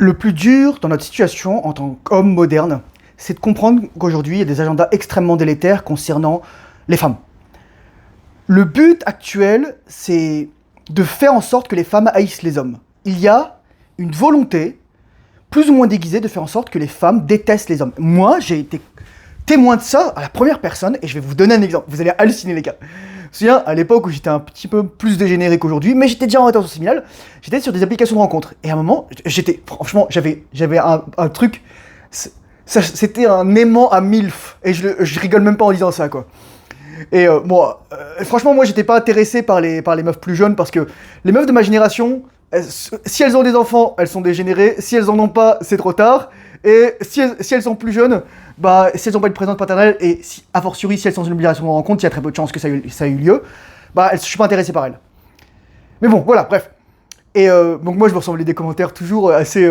Le plus dur dans notre situation en tant qu'homme moderne, c'est de comprendre qu'aujourd'hui, il y a des agendas extrêmement délétères concernant les femmes. Le but actuel, c'est de faire en sorte que les femmes haïssent les hommes. Il y a une volonté, plus ou moins déguisée, de faire en sorte que les femmes détestent les hommes. Moi, j'ai été témoin de ça à la première personne, et je vais vous donner un exemple. Vous allez halluciner, les gars. Je me souviens, à l'époque où j'étais un petit peu plus dégénéré qu'aujourd'hui, mais j'étais déjà en rétention séminale, j'étais sur des applications de rencontres. Et à un moment, franchement, j'avais un truc, c'était un aimant à MILF. Et je rigole même pas en disant ça, quoi. Et franchement, moi, j'étais pas intéressé par les meufs plus jeunes, parce que les meufs de ma génération, si elles ont des enfants, elles sont dégénérées. Si elles en ont pas, c'est trop tard. Et si elles sont plus jeunes, si elles n'ont pas une présence paternelle, et a fortiori si elles sont dans une obligation de rencontre, il y a très peu de chances que ça ait eu lieu, je suis pas intéressé par elles. Mais bon, voilà, bref. Et donc moi je me recevais des commentaires toujours assez,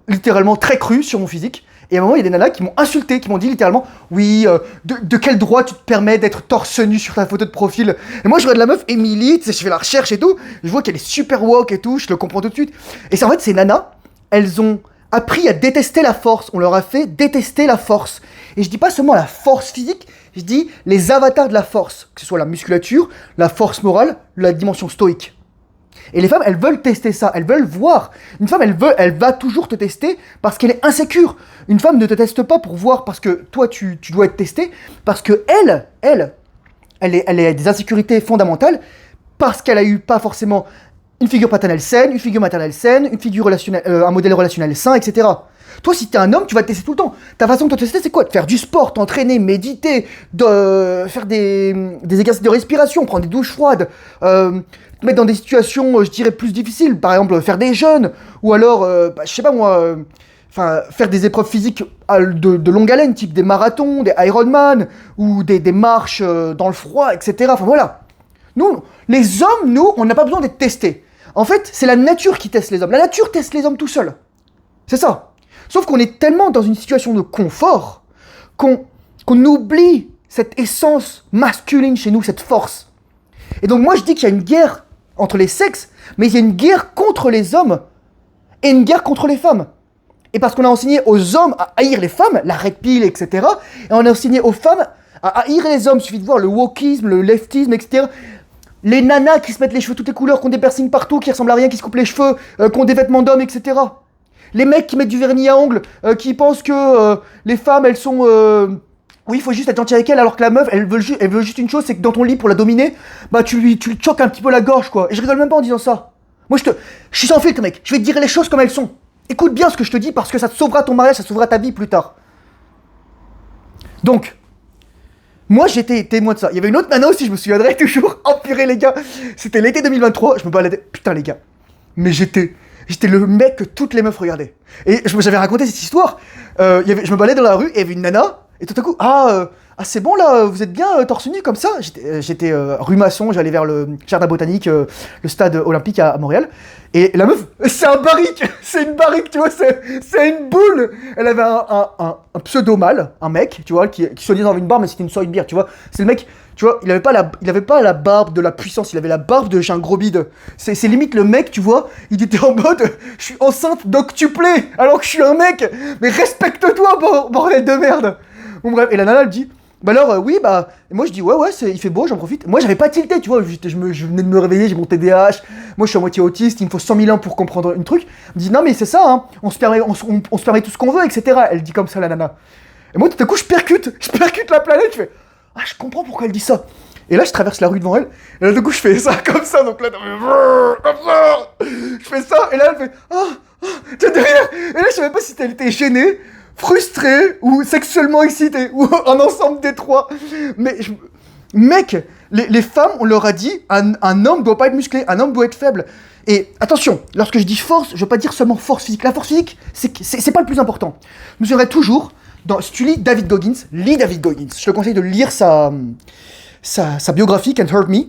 littéralement très crus sur mon physique. Et à un moment il y a des nanas qui m'ont insulté, qui m'ont dit littéralement « Oui, de quel droit tu te permets d'être torse nu sur ta photo de profil ?» Et moi je regarde la meuf, Emily, tu sais, je fais la recherche et tout, je vois qu'elle est super woke et tout, je le comprends tout de suite. Et c'est en fait ces nanas, elles ont appris à détester la force, on leur a fait détester la force. Et je dis pas seulement la force physique, je dis les avatars de la force, que ce soit la musculature, la force morale, la dimension stoïque. Et les femmes, elles veulent tester ça, elles veulent voir. Une femme, elle va toujours te tester parce qu'elle est insécure. Une femme ne te teste pas pour voir parce que toi, tu dois être testé, parce que elle a des insécurités fondamentales, parce qu'elle a eu pas forcément une figure paternelle saine, une figure maternelle saine, une figure relationnelle, un modèle relationnel sain, etc. Toi, si t'es un homme, tu vas te tester tout le temps. Ta façon de te tester, c'est quoi? De faire du sport, t'entraîner, méditer, faire des exercices de respiration, prendre des douches froides, te mettre dans des situations, je dirais, plus difficiles. Par exemple, faire des jeûnes, ou alors, je sais pas moi, faire des épreuves physiques de longue haleine, type des marathons, des Ironman, ou des marches dans le froid, etc. Enfin voilà. Nous, les hommes, on n'a pas besoin d'être testés. En fait, c'est la nature qui teste les hommes. La nature teste les hommes tout seul. C'est ça. Sauf qu'on est tellement dans une situation de confort qu'on oublie cette essence masculine chez nous, cette force. Et donc moi je dis qu'il y a une guerre entre les sexes, mais il y a une guerre contre les hommes et une guerre contre les femmes. Et parce qu'on a enseigné aux hommes à haïr les femmes, la red pill, etc. Et on a enseigné aux femmes à haïr les hommes. Il suffit de voir le wokisme, le leftisme, etc. Les nanas qui se mettent les cheveux toutes les couleurs, qui ont des piercings partout, qui ressemblent à rien, qui se coupent les cheveux, qui ont des vêtements d'hommes, etc. Les mecs qui mettent du vernis à ongles, qui pensent que les femmes, elles sont... oui, il faut juste être gentil avec elles, alors que la meuf, elle veut juste une chose, c'est que dans ton lit, pour la dominer, tu lui choques un petit peu la gorge, quoi. Et je rigole même pas en disant ça. Moi, je suis sans filtre, mec. Je vais te dire les choses comme elles sont. Écoute bien ce que je te dis, parce que ça te sauvera ton mariage, ça te sauvera ta vie plus tard. Donc... moi, j'étais témoin de ça. Il y avait une autre nana aussi, je me souviendrai toujours. Oh purée, les gars. C'était l'été 2023, je me baladais. Putain, les gars. Mais j'étais le mec que toutes les meufs regardaient. Et j'avais raconté cette histoire. Je me baladais dans la rue et il y avait une nana. Et tout à coup, c'est bon là, vous êtes bien torse nu comme ça. J'étais rue Masson, j'allais vers le jardin botanique, le stade olympique à Montréal. Et la meuf, c'est un barrique. C'est une barrique, tu vois, c'est une boule. Elle avait un pseudo mâle, un mec, tu vois, qui soi-disant avait une barbe, mais c'était une bière, tu vois. C'est le mec, tu vois, il avait pas la barbe de la puissance, il avait la barbe de j'ai un gros bide. C'est limite le mec, tu vois, il était en mode, je suis enceinte d'octuplé, alors que je suis un mec. Mais respecte-toi, bordel de merde. Bon bref, et la nana elle dit, oui, et moi je dis ouais, il fait beau, j'en profite. Moi j'avais pas tilté, tu vois, je venais de me réveiller, j'ai mon TDAH, moi je suis à moitié autiste, il me faut 100 000 ans pour comprendre une truc. Elle me dit non mais c'est ça, hein, on se permet tout ce qu'on veut, etc. Elle dit comme ça la nana. Et moi tout à coup je percute la planète, je fais, je comprends pourquoi elle dit ça. Et là je traverse la rue devant elle, et là du coup je fais ça comme ça, donc là, comme ça, je fais ça, et là elle fait, tu es derrière. Et là je savais pas si elle était gênée, frustré ou sexuellement excité, ou un ensemble des trois. Mais, mec, les femmes, on leur a dit, un homme doit pas être musclé, un homme doit être faible. Et attention, lorsque je dis force, je veux pas dire seulement force physique. La force physique, c'est pas le plus important. Je me souviendrai toujours, si tu lis David Goggins, lis David Goggins. Je te conseille de lire sa biographie, Can't Hurt Me.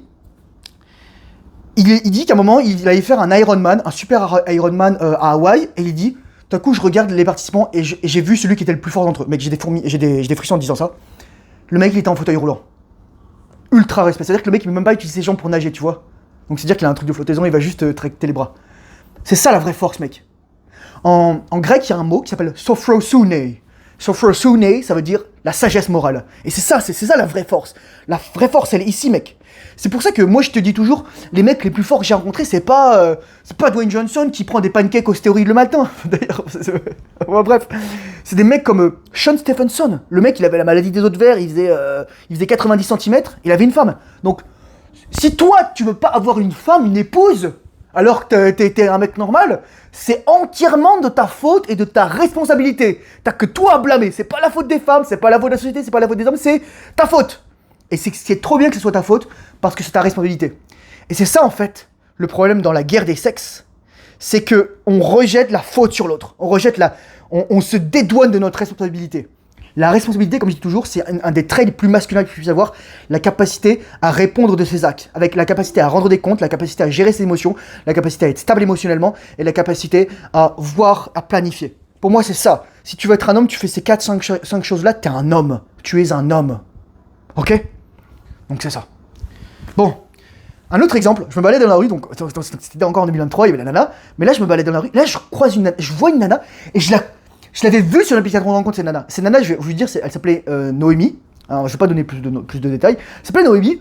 Il dit qu'à un moment, il allait faire un Ironman, un super Ironman à Hawaï, et il dit... Tout à coup, je regarde les participants et j'ai vu celui qui était le plus fort d'entre eux. Mec, j'ai des frissons en disant ça. Le mec, il était en fauteuil roulant. Ultra respect. C'est-à-dire que le mec, il peut même pas utiliser ses jambes pour nager, tu vois. Donc, c'est-à-dire qu'il a un truc de flottaison, il va juste tracter les bras. C'est ça la vraie force, mec. En grec, il y a un mot qui s'appelle sophrosune. Sophrosune, ça veut dire la sagesse morale. Et c'est ça la vraie force. La vraie force, elle est ici, mec. C'est pour ça que moi, je te dis toujours, les mecs les plus forts que j'ai rencontrés, c'est pas Dwayne Johnson qui prend des pancakes aux stéroïdes le matin. D'ailleurs, ouais, bref. C'est des mecs comme Sean Stephenson. Le mec, il avait la maladie des os de verre, il faisait 90 cm, il avait une femme. Donc, si toi, tu veux pas avoir une femme, une épouse, alors que t'es un mec normal, c'est entièrement de ta faute et de ta responsabilité. T'as que toi à blâmer. C'est pas la faute des femmes, c'est pas la faute de la société, c'est pas la faute des hommes, c'est ta faute. Et c'est trop bien que ce soit ta faute, parce que c'est ta responsabilité. Et c'est ça, en fait, le problème dans la guerre des sexes. C'est que on rejette la faute sur l'autre. On se dédouane de notre responsabilité. La responsabilité, comme je dis toujours, c'est un des traits les plus masculins qu'il puisse avoir, la capacité à répondre de ses actes, avec la capacité à rendre des comptes, la capacité à gérer ses émotions, la capacité à être stable émotionnellement, et la capacité à voir, à planifier. Pour moi, c'est ça. Si tu veux être un homme, tu fais ces 4-5 choses-là, t'es un homme. Tu es un homme. Ok ? Donc c'est ça. Bon. Un autre exemple, je me baladais dans la rue, donc c'était encore en 2023, il y avait la nana, mais là je me baladais dans la rue, là je vois une nana, et je l'avais vue sur l'application de rencontre, cette nana. Cette nana, je vais vous dire, elle s'appelait Noémie, alors je vais pas donner plus de détails, elle s'appelait Noémie,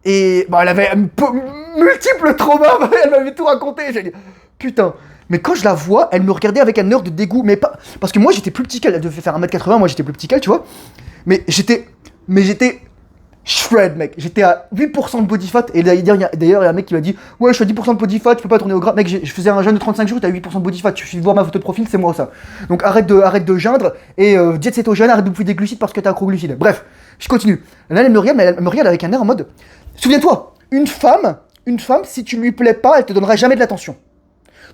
et bon, elle avait multiples traumas, elle m'avait tout raconté, j'ai dit, putain. Mais quand je la vois, elle me regardait avec un air de dégoût, mais pas, parce que moi j'étais plus petit qu'elle, elle devait faire 1m80, moi j'étais plus petit qu'elle, tu vois, mais j'étais shred, mec. J'étais à 8% de body fat. Et d'ailleurs, il y a un mec qui m'a dit, ouais, je suis à 10% de body fat, je peux pas tourner au gras. Mec, je faisais un jeûne de 35 jours, t'as 8% de body fat. Tu suffis de voir ma photo de profil, c'est moi ça. Donc arrête de geindre et diète cétogène, arrête de bouffer des glucides parce que t'es accro-glucides. Bref, je continue. Là, elle me regarde, mais elle me regarde avec un air en mode, souviens-toi, une femme, si tu lui plais pas, elle te donnera jamais de l'attention.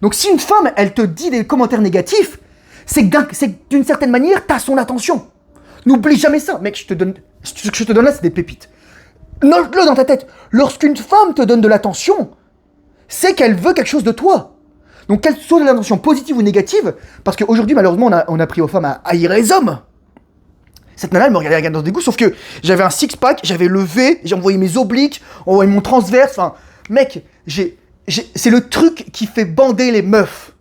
Donc si une femme, elle te dit des commentaires négatifs, c'est que d'une certaine manière, t'as son attention. N'oublie jamais ça, mec, ce que je te donne là, c'est des pépites. Note-le dans ta tête. Lorsqu'une femme te donne de l'attention, c'est qu'elle veut quelque chose de toi. Donc qu'elle soit de l'attention positive ou négative, parce qu'aujourd'hui, malheureusement, on a appris aux femmes à haïr les hommes. Cette nana, elle me regardait dans des goûts, sauf que j'avais un six-pack, j'avais levé, j'ai envoyé mes obliques, envoyé mon transverse, enfin, mec, c'est le truc qui fait bander les meufs.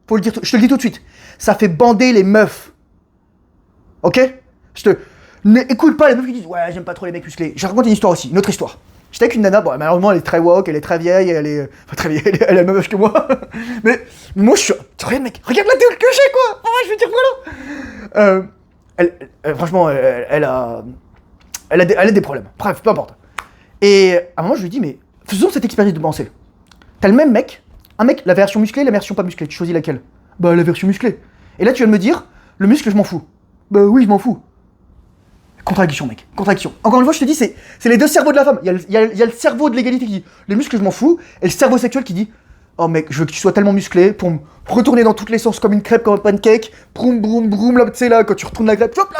Faut le dire, je te le dis tout de suite. Ça fait bander les meufs. Ok ? Écoute pas les meufs qui disent ouais j'aime pas trop les mecs musclés. Je raconte une histoire aussi, une autre histoire. J'étais avec une nana, bon malheureusement elle est très woke, elle est très vieille, elle est très vieille, elle est la même âge que moi. mais moi je suis, regarde mec, regarde la tête que j'ai quoi. Oh, je veux dire voilà. Franchement elle a des problèmes. Bref, peu importe. Et à un moment je lui dis mais faisons cette expérience de pensée. T'as le même mec, la version musclée, la version pas musclée. Tu choisis laquelle? Bah la version musclée. Et là tu viens de me dire le muscle je m'en fous. Bah oui je m'en fous. Contradiction, mec. Contradiction. Encore une fois, je te dis, c'est les deux cerveaux de la femme. Il y a le cerveau de l'égalité qui dit les muscles, je m'en fous, et le cerveau sexuel qui dit oh mec, je veux que tu sois tellement musclé pour me retourner dans toutes les sauces comme une crêpe, comme un pancake, broum, broum, broum, là, tu sais, là, quand tu retournes la crêpe, hop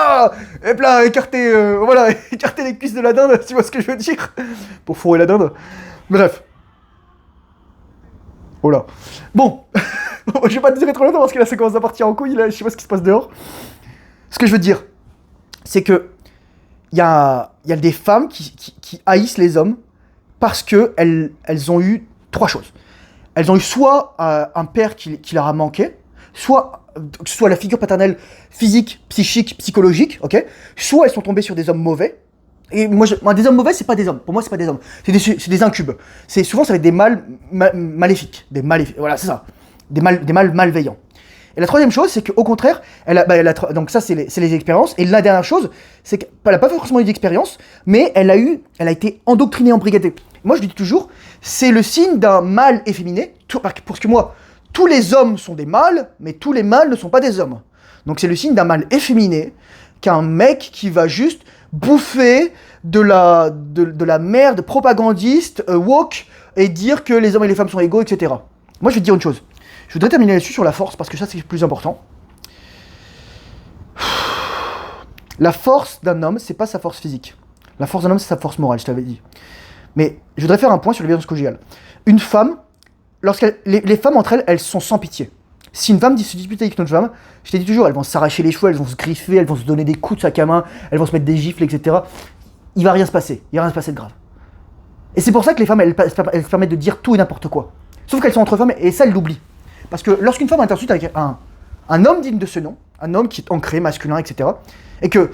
là, écarter les cuisses de la dinde, tu vois ce que je veux dire? Pour fourrer la dinde. Bref. Oh là. Bon. Je vais pas te dire trop longtemps parce que là, ça commence à partir en couille, là, je sais pas ce qui se passe dehors. Ce que je veux dire, c'est que il y a des femmes qui haïssent les hommes parce qu'elles ont eu 3 choses. Elles ont eu soit un père qui leur a manqué, soit la figure paternelle physique, psychique, psychologique, ok, soit elles sont tombées sur des hommes mauvais. Et moi, des hommes mauvais, c'est pas des hommes. Pour moi, c'est pas des hommes. C'est des incubes. Souvent, ça va être des mâles maléfiques. Voilà, c'est ça. Des mâles malveillants. Et la troisième chose, c'est qu'au contraire, donc ça, c'est les expériences. Et la dernière chose, c'est qu'elle n'a pas forcément eu d'expérience, mais elle a été endoctrinée, embrigadée. Moi, je dis toujours, c'est le signe d'un mâle efféminé, parce que moi, tous les hommes sont des mâles, mais tous les mâles ne sont pas des hommes. Donc c'est le signe d'un mâle efféminé, qu'un mec qui va juste bouffer de la merde propagandiste, woke, et dire que les hommes et les femmes sont égaux, etc. Moi, je vais te dire une chose. Je voudrais terminer là-dessus sur la force, parce que ça, c'est le plus important. La force d'un homme, c'est pas sa force physique. La force d'un homme, c'est sa force morale, je t'avais dit. Mais je voudrais faire un point sur les violences conjugales. Une femme, les femmes entre elles, elles sont sans pitié. Si une femme se dispute avec une autre femme, je t'ai dit toujours, elles vont s'arracher les cheveux, elles vont se griffer, elles vont se donner des coups de sac à main, elles vont se mettre des gifles, etc. Il va rien se passer. Il va rien se passer de grave. Et c'est pour ça que les femmes, elles se permettent de dire tout et n'importe quoi. Sauf qu'elles sont entre femmes, et ça, elles l'oublient. Parce que lorsqu'une femme est ensuite avec un homme digne de ce nom, un homme qui est ancré, masculin, etc., et que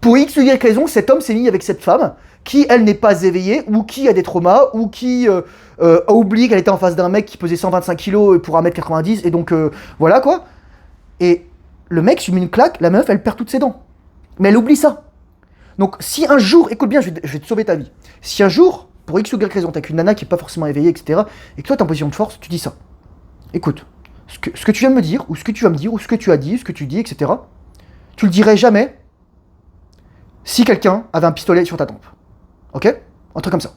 pour X ou Y raison, cet homme s'est mis avec cette femme qui, elle, n'est pas éveillée, ou qui a des traumas, ou qui a oublié qu'elle était en face d'un mec qui pesait 125 kilos pour 1m90, et donc voilà quoi. Et le mec se met une claque, la meuf, elle perd toutes ses dents. Mais elle oublie ça. Donc si un jour, écoute bien, je vais te sauver ta vie. Si un jour, pour X ou Y raison, t'as qu'une nana qui est pas forcément éveillée, etc., et que toi t'es en position de force, tu dis ça. Écoute, ce que tu viens de me dire, ou ce que tu vas me dire, ou ce que tu as dit, ce que tu dis, etc., tu le dirais jamais si quelqu'un avait un pistolet sur ta tempe. Ok? Un truc comme ça.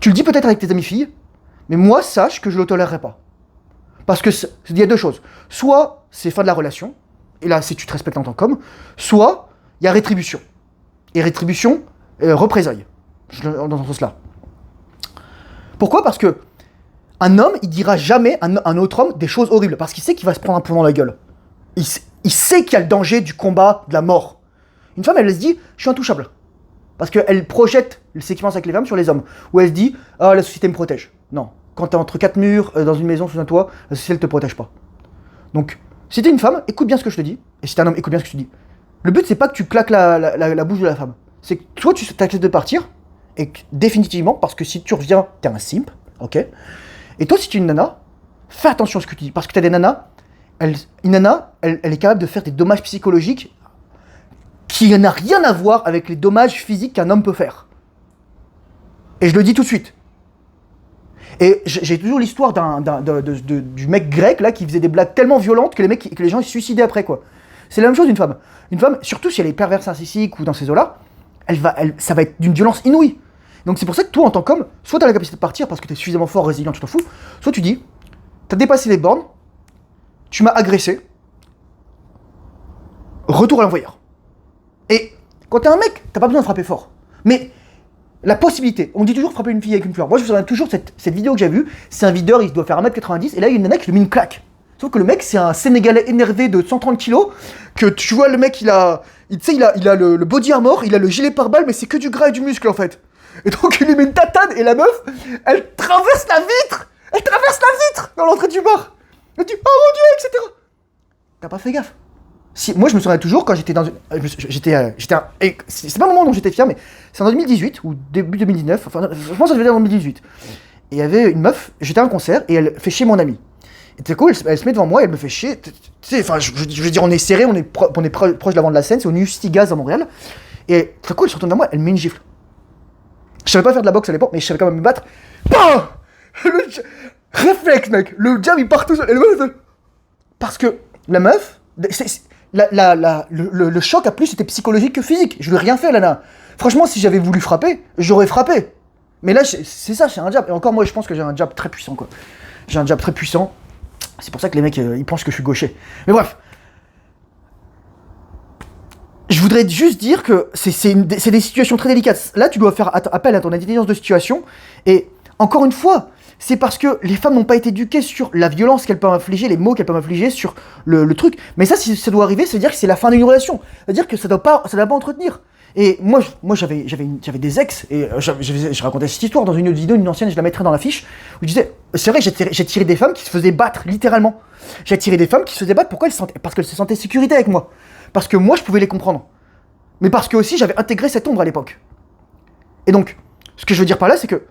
Tu le dis peut-être avec tes amies filles, mais moi, sache que je le tolérerai pas. Parce que il y a deux choses. Soit c'est fin de la relation, et là, c'est tu te respectes en tant qu'homme, soit il y a rétribution. Et rétribution, représailles. Dans ce sens-là. Pourquoi? Parce que un homme, il dira jamais à un autre homme des choses horribles, parce qu'il sait qu'il va se prendre un plomb dans la gueule. Il sait qu'il y a le danger du combat, de la mort. Une femme, elle se dit, je suis intouchable. Parce qu'elle projette ses séquences avec les femmes sur les hommes. Ou elle se dit, ah, la société me protège. Non. Quand t'es entre quatre murs, dans une maison, sous un toit, la société, elle te protège pas. Donc, si t'es une femme, écoute bien ce que je te dis. Et si t'es un homme, écoute bien ce que je te dis. Le but, c'est pas que tu claques la bouche de la femme. C'est que toi, tu t'acceptes de partir, et que, définitivement, parce que si tu reviens, t'es un simp, ok? Et toi, si tu es une nana, fais attention à ce que tu dis. Parce que t'as des nanas, une nana, elle est capable de faire des dommages psychologiques qui n'a rien à voir avec les dommages physiques qu'un homme peut faire. Et je le dis tout de suite. Et j'ai toujours l'histoire du mec grec là qui faisait des blagues tellement violentes que les gens se suicidaient après quoi. C'est la même chose d'une femme. Une femme, surtout si elle est perverse narcissique ou dans ces eaux-là, ça va être d'une violence inouïe. Donc c'est pour ça que toi en tant qu'homme, soit tu as la capacité de partir parce que tu es suffisamment fort, résilient, tu t'en fous, soit tu dis, tu as dépassé les bornes, tu m'as agressé, retour à l'envoyeur. Et quand t'es un mec, t'as pas besoin de frapper fort. Mais la possibilité, on dit toujours frapper une fille avec une fleur. Moi je me souviens toujours cette vidéo que j'ai vue, c'est un videur, il doit faire 1m90, et là il y a une nana qui lui met une claque. Sauf que le mec c'est un Sénégalais énervé de 130 kilos, que tu vois le mec il a le body armor, il a le gilet pare-balles, mais c'est que du gras et du muscle en fait. Et donc il lui met une tatane, et la meuf, elle traverse la vitre dans l'entrée du bar. Elle dit, oh mon dieu, etc. T'as pas fait gaffe. Si, moi je me souviens toujours quand j'étais dans une... c'est pas le moment dont j'étais fier, mais c'est en 2018 ou début 2019, enfin je pense que ça devait être en 2018. Et il y avait une meuf, j'étais à un concert et elle fait chier mon ami. Et tout à coup elle se met devant moi et elle me fait chier. Tu sais, enfin je veux dire on est serré, on est proche de l'avant de la scène, c'est au Nustigaz à Montréal. Et tout à coup elle se retourne vers moi, elle me met une gifle. Je savais pas faire de la boxe à l'époque, mais je savais quand même me battre. Bam, réflexe mec, le jab il part tout seul. Et le meuf, parce que la meuf, le choc à plus était psychologique que physique. Je lui ai rien fait, Lana. Franchement, si j'avais voulu frapper, j'aurais frappé. Mais là, c'est ça, c'est un jab. Et encore, moi, je pense que j'ai un jab très puissant, quoi. J'ai un jab très puissant. C'est pour ça que les mecs, ils pensent que je suis gaucher. Mais bref. Je voudrais juste dire que c'est des situations très délicates. Là, tu dois faire appel à ton intelligence de situation. Et encore une fois, c'est parce que les femmes n'ont pas été éduquées sur la violence qu'elles peuvent infliger, les mots qu'elles peuvent infliger sur le truc. Mais ça, si ça doit arriver, ça veut dire que c'est la fin d'une relation. Ça veut dire que ça doit pas entretenir. Et moi j'avais des ex, et je racontais cette histoire dans une autre vidéo, une ancienne, je la mettrai dans la fiche, où je disais, c'est vrai, j'ai tiré des femmes qui se faisaient battre, littéralement. J'ai tiré des femmes qui se faisaient battre, pourquoi parce qu'elles se sentaient sécurité avec moi. Parce que moi, je pouvais les comprendre. Mais parce que aussi, j'avais intégré cette ombre à l'époque. Et donc, ce que je veux dire par là, c'est que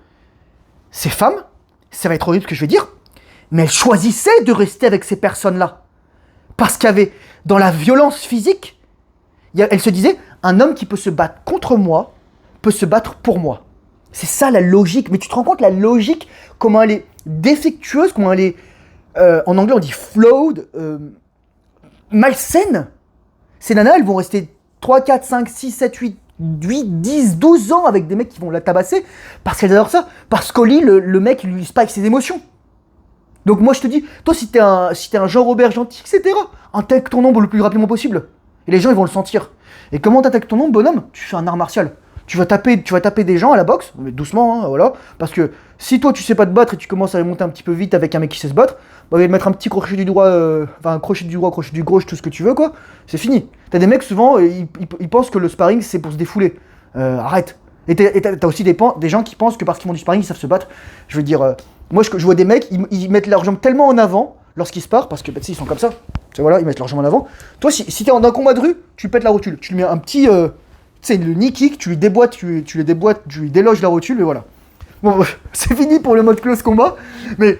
ces femmes, ça va être horrible ce que je vais dire, mais elles choisissaient de rester avec ces personnes-là. Parce qu'il y avait, dans la violence physique, elles se disaient, un homme qui peut se battre contre moi, peut se battre pour moi. C'est ça la logique. Mais tu te rends compte la logique, comment elle est défectueuse, comment elle est, en anglais on dit flawed, malsaine. Ces nanas, elles vont rester 3, 4, 5, 6, 7, 8, 10, 12 ans avec des mecs qui vont la tabasser parce qu'elles adorent ça. Parce qu'au lit, le mec, il lui spike ses émotions. Donc moi, je te dis, toi, si t'es un Jean-Robert gentil, etc., intègre ton ombre le plus rapidement possible. Et les gens, ils vont le sentir. Et comment t'attaques ton ombre, bonhomme? Tu fais un art martial. Tu vas taper des gens à la boxe, mais doucement, hein, voilà. Parce que si toi, tu sais pas te battre et tu commences à monter un petit peu vite avec un mec qui sait se battre, bah, il va te mettre un petit crochet du droit, un crochet du droit, crochet du gauche, tout ce que tu veux, quoi. C'est fini. T'as des mecs, souvent, ils pensent que le sparring, c'est pour se défouler. Arrête. Et t'as aussi des gens qui pensent que parce qu'ils font du sparring, ils savent se battre. Je veux dire, Moi, je vois des mecs, ils mettent leurs jambes tellement en avant lorsqu'ils se partent, parce que bah, ils sont comme ça. C'est voilà, ils mettent leurs jambes en avant. Toi, si t'es en un combat de rue, tu lui pètes la rotule. Tu lui mets un petit, tu sais, le knee kick, tu lui déboîtes, tu lui déboîtes, tu lui déloges la rotule, et voilà. Bon, c'est fini pour le mode close combat, mais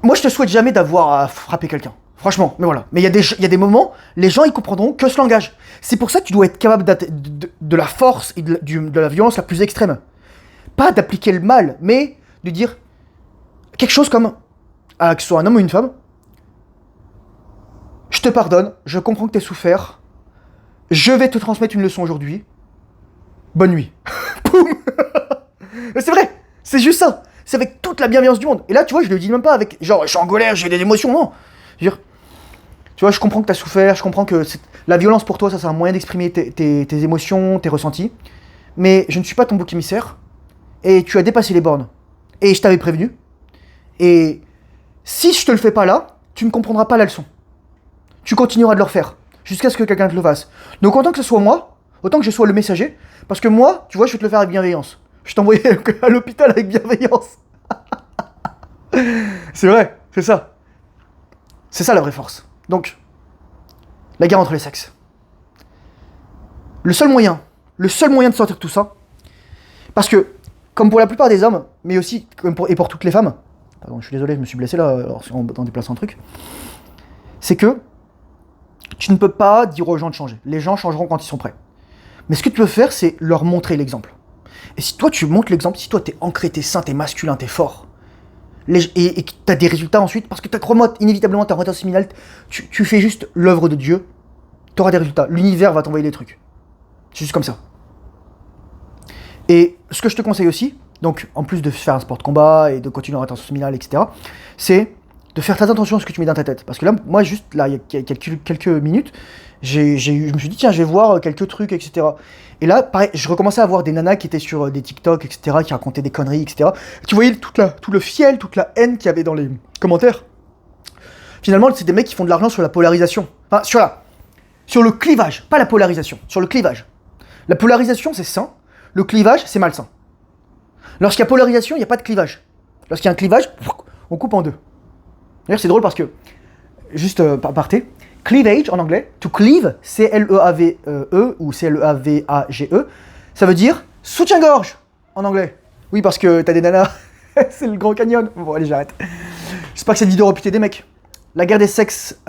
moi, je te souhaite jamais d'avoir à frapper quelqu'un. Franchement, mais voilà. Mais il y a des moments, les gens, ils comprendront que ce langage. C'est pour ça que tu dois être capable de la force et de la violence la plus extrême. Pas d'appliquer le mal, mais de dire quelque chose comme, que ce soit un homme ou une femme, je te pardonne, je comprends que tu as souffert, je vais te transmettre une leçon aujourd'hui, bonne nuit. Boum. C'est vrai, c'est juste ça. C'est avec toute la bienveillance du monde. Et là, tu vois, je le dis même pas avec, genre, je suis en colère, j'ai des émotions, non. Je veux dire, tu vois, je comprends que tu as souffert, je comprends que la violence pour toi, ça c'est un moyen d'exprimer tes émotions, tes ressentis, mais je ne suis pas ton bouc émissaire, et tu as dépassé les bornes. Et je t'avais prévenu, et si je te le fais pas là, tu ne comprendras pas la leçon. Tu continueras de le refaire, jusqu'à ce que quelqu'un te le fasse. Donc autant que ce soit moi, autant que je sois le messager, parce que moi, tu vois, je vais te le faire avec bienveillance. Je t'envoyais à l'hôpital avec bienveillance. C'est vrai, c'est ça. C'est ça la vraie force. Donc, la guerre entre les sexes. Le seul moyen de sortir de tout ça, parce que, comme pour la plupart des hommes, mais aussi et pour toutes les femmes, pardon, je suis désolé, je me suis blessé là en déplaçant un truc, c'est que tu ne peux pas dire aux gens de changer. Les gens changeront quand ils sont prêts. Mais ce que tu peux faire, c'est leur montrer l'exemple. Et si toi tu montres l'exemple, si toi t'es ancré, t'es sain, t'es masculin, t'es fort, et que t'as des résultats ensuite, parce que crois-moi, inévitablement t'as un retard séminal, tu fais juste l'œuvre de Dieu, t'auras des résultats. L'univers va t'envoyer des trucs. C'est juste comme ça. Et ce que je te conseille aussi, donc en plus de faire un sport de combat et de continuer en rétention séminale, etc., c'est de faire très attention à ce que tu mets dans ta tête. Parce que là, moi, juste là, il y a quelques minutes, je me suis dit, tiens, je vais voir quelques trucs, etc. Et là, pareil, je recommençais à voir des nanas qui étaient sur des TikTok, etc., qui racontaient des conneries, etc. Tu voyais tout le fiel, toute la haine qu'il y avait dans les commentaires. Finalement, c'est des mecs qui font de l'argent sur la polarisation. Enfin, sur le clivage, pas la polarisation, sur le clivage. La polarisation, c'est sain. Le clivage, c'est malsain. Lorsqu'il y a polarisation, il n'y a pas de clivage. Lorsqu'il y a un clivage, on coupe en deux. D'ailleurs, c'est drôle parce que, juste par aparté, cleavage en anglais, to cleave, C-L-E-A-V-E ou C-L-E-A-V-A-G-E, ça veut dire soutien-gorge en anglais. Oui, parce que t'as des nanas, c'est le Grand Canyon. Bon, allez, j'arrête. J'espère que cette vidéo aura buté des mecs. La guerre des sexes,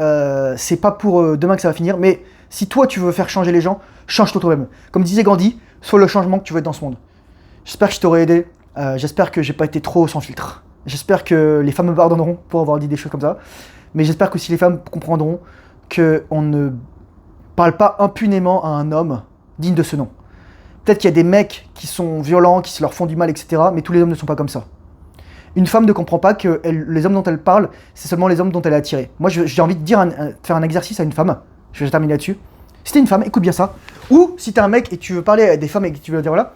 c'est pas pour demain que ça va finir, mais si toi tu veux faire changer les gens, change-toi toi-même. Comme disait Gandhi, sois le changement que tu veux être dans ce monde. J'espère que je t'aurai aidé, j'espère que j'ai pas été trop sans filtre. J'espère que les femmes me pardonneront pour avoir dit des choses comme ça, mais j'espère que si les femmes comprendront qu'on ne parle pas impunément à un homme digne de ce nom. Peut-être qu'il y a des mecs qui sont violents, qui se leur font du mal, etc., mais tous les hommes ne sont pas comme ça. Une femme ne comprend pas que les hommes dont elle parle, c'est seulement les hommes dont elle est attirée. Moi, j'ai envie de faire un exercice à une femme. Je vais terminer là-dessus. Si t'es une femme, écoute bien ça. Ou si t'es un mec et tu veux parler à des femmes et que tu veux dire voilà,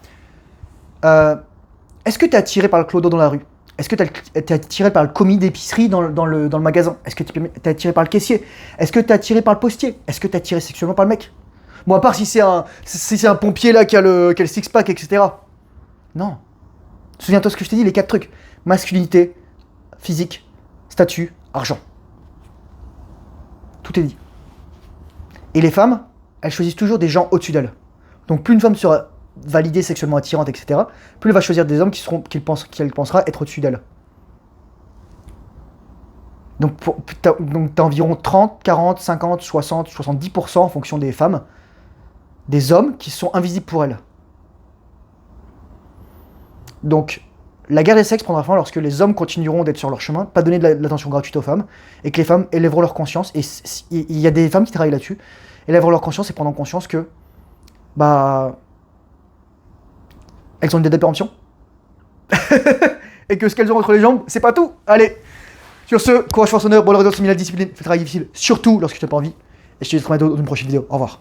est-ce que t'es attiré par le clodo dans la rue? Est-ce que t'es attiré par le commis d'épicerie dans le magasin? Est-ce que t'es attiré par le caissier? Est-ce que t'es attiré par le postier? Est-ce que t'es attiré sexuellement par le mec? Bon, à part si c'est un pompier là qui a le six-pack, etc. Non. Souviens-toi ce que je t'ai dit, les 4 trucs. Masculinité, physique, statut, argent. Tout est dit. Et les femmes, elles choisissent toujours des gens au-dessus d'elles. Donc plus une femme sera validée, sexuellement attirante, etc., plus elle va choisir des hommes qu'elle pensera être au-dessus d'elle. Donc t'as environ 30, 40, 50, 60, 70% en fonction des femmes, des hommes qui sont invisibles pour elles. Donc, la guerre des sexes prendra fin lorsque les hommes continueront d'être sur leur chemin, pas donner de l'attention gratuite aux femmes, et que les femmes élèveront leur conscience. Et il y a des femmes qui travaillent là-dessus, élèveront leur conscience et prendront conscience que, elles ont une dette de péremption. Et que ce qu'elles ont entre les jambes, c'est pas tout. Allez, sur ce, courage, force, honneur, bonne réussite, discipline, fais le travail difficile, surtout lorsque tu n'as pas envie. Et je te dis à très bientôt dans une prochaine vidéo. Au revoir.